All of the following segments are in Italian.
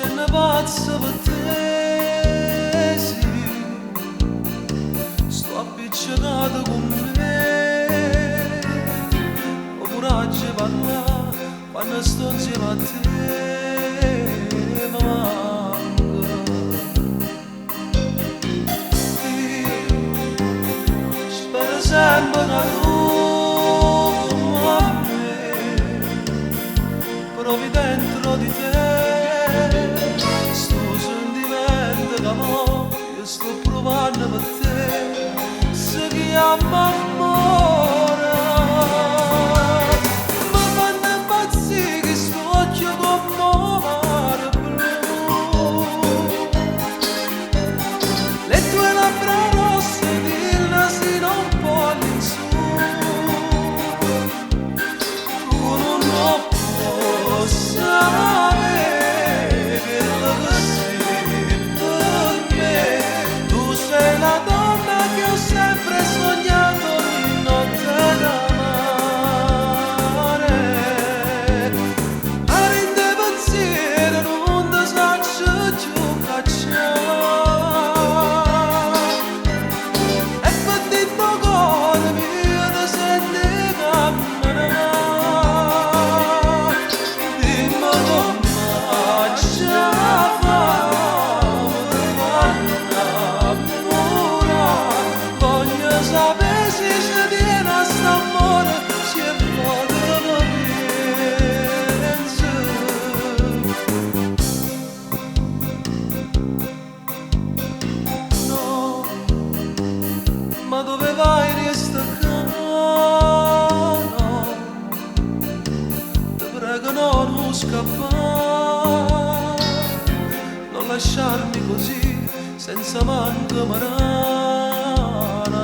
scena pazza per te, sì. Sto appiccicato con me, ho coraggio di parlare quando sto insieme a te, ma manca. Io spero sempre che tu come a me provi dentro di te sto sentimento che mo io sto provando per te si chiama amore. Ma quando impazzi che sto occhio come mare blu, le tue labbra rosse di nasino un po' all'insù, tu non lo sapere così per me, tu sei la donna che ho sempre sognato di notte d'amare. A rinde pensiero non ti saccio più cacciare, e per dentro cuore mio ti senti camminare. Dimmi come ci fa per innamorare, voglio sapere se ci tiene a st'amore, se è buono lo pensi. No, ma dove vai resta qua? No, ti prego non scappare, non lasciarmi così senza manco una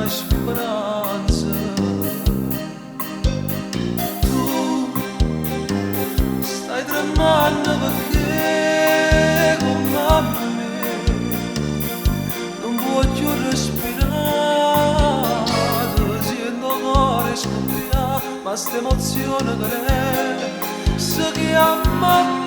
speranza. Tu stai tremando perché come a me non voglio respirare, sento il cuore scoppiare, ma sta emozione che è si chiama